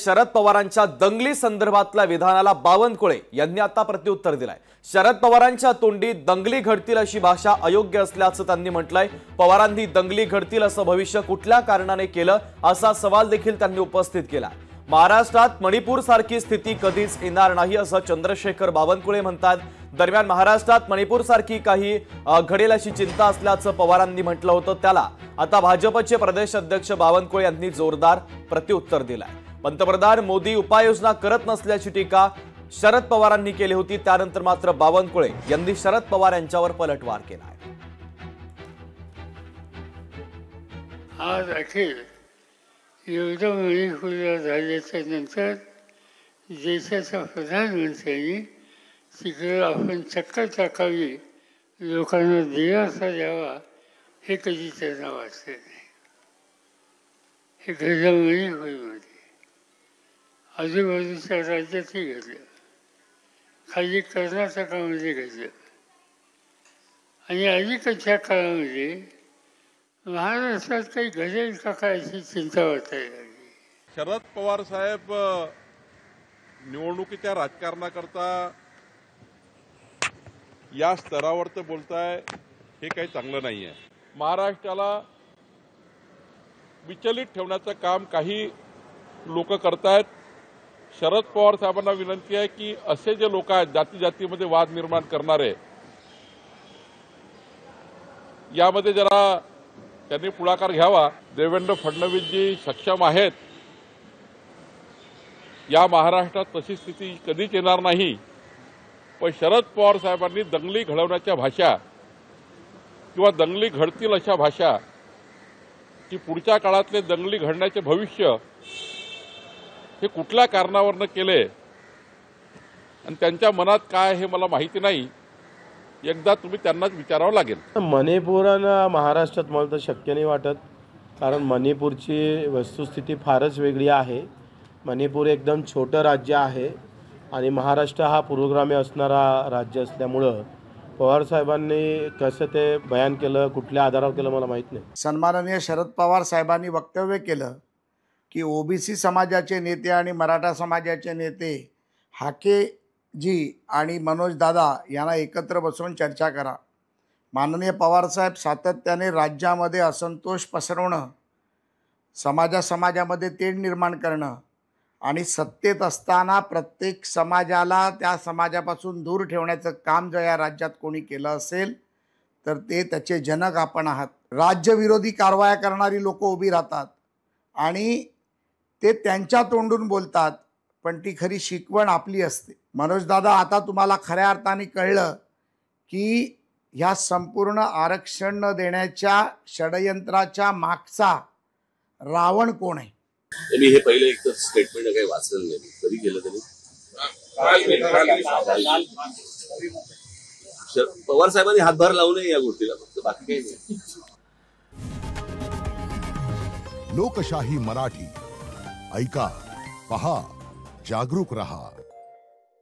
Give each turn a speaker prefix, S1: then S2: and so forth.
S1: शरद पवारांच्या दंगली संदर्भातल्या विधानाला बावनकुळे यांनी आता प्रत्युत्तर दिलंय। शरद पवारांच्या तोंडी दंगली घडतील अशी भाषा अयोग्य असल्याचं त्यांनी म्हटलंय। पवारांनी दंगली घडतील असं भविष्य कुठल्या कारणाने केलं असा सवाल देखील त्यांनी उपस्थित केला। महाराष्ट्रात मणिपूर सारखी स्थिती कधीच येणार नाही असं चंद्रशेखर बावनकुळे म्हणतात। दरम्यान महाराष्ट्रात मणिपूर सारखी काही घडेल अशी चिंता असल्याचं पवारांनी म्हटलं होतं, त्याला आता भाजपचे प्रदेश अध्यक्ष बावनकुळे यांनी जोरदार प्रत्युत्तर दिलंय। पंतप्रधान मोदी उपाययोजना करत नसल्याची टीका शरद पवारांनी केली होती, त्यानंतर मात्र बावनकुळे यांनी शरद पवार यांच्यावर पलटवार केलाय।
S2: आज अखेर युद्धमुळे झाल्याच्या नंतर देशाचा प्रधानमंत्र्यांनी तिकडे आपण चक्कर टाकावी, लोकांना दिलासा द्यावा, हे कधी त्यांना वाटले नाही। हे घडलं मणिपूरमध्ये, आजूबाजूच्या राज्यातही घडलं, खाली कर्नाटकामध्ये घडलं आणि अलीकडच्या काळामध्ये महाराष्ट्रात काही घडेल का काय अशी चिंता वाटायला लागली।
S3: शरद पवार साहेब निवडणुकीच्या राजकारणाकरता या स्तरावर ते बोलताय, हे काही चांगलं नाही आहे। महाराष्ट्राला विचलित ठेवण्याचं काम काही लोक करतायत। शरद पवार साहेबांना विनंती आहे की असे जे लोक आहेत जाती जातीमध्ये वाद निर्माण करणारे, यामध्ये जरा त्यांनी पुढाकार घ्यावा। देवेंद्र फडणवीसजी सक्षम आहेत, या महाराष्ट्रात तशी स्थिती कधीच येणार नाही। पण शरद पवार साहेबांनी दंगली घडवण्याच्या भाषा किंवा दंगली घडतील अशा भाषा, की पुढच्या काळातले दंगली घडण्याचे भविष्य हे कुठल्या कारणावरनं केले आणि त्यांच्या मनात काय हे मला माहिती नाही, एकदा तुम्ही त्यांनाच विचारावं लागेल।
S4: मणिपूर आणि महाराष्ट्रात मला तर शक्य नाही वाटत, कारण मणिपूरची वस्तुस्थिती फारच वेगळी आहे। मणिपूर एकदम छोटं राज्य आहे आणि महाराष्ट्र हा पूर्वग्रामी असणारा राज्य असल्यामुळं पवार साहेबांनी कसं ते बयान केलं, कुठल्या आधारावर केलं मला माहीत नाही।
S5: सन्माननीय शरद पवार साहेबांनी वक्तव्य केलं की ओबीसी समाजाचे नेते आणि मराठा समाजाचे नेते हाकेजी आणि मनोज दादा यांना एकत्र बसवून चर्चा करा। माननीय पवारसाहेब सातत्याने राज्यामध्ये असंतोष पसरवणं, समाजामध्ये तेढ निर्माण करणं आणि सत्तेत असताना प्रत्येक समाजाला त्या समाजापासून दूर ठेवण्याचं काम जर या राज्यात कोणी केलं असेल तर ते त्याचे जनक आपण आहात। राज्यविरोधी कारवाया करणारी लोक उभी राहतात आणि ते त्यांच्या तोंडून बोलतात, पण ती खरी शिकवण आपली असते। मनोज दादा, आता तुम्हाला खऱ्या अर्थाने कळलं की ह्या संपूर्ण आरक्षण न देण्याच्या षडयंत्राच्या मागचा रावण कोण आहे।
S6: मी हे पहिले एक स्टेटमेंट काही वाचलेलं नाही, कधी केलं त्यांनी पवार साहेबांनी हातभार लावू नये या गोष्टीला, फक्त बाकी काही नाही।
S7: लोकशाही मराठी ऐका, पहा, जागरूक रहा।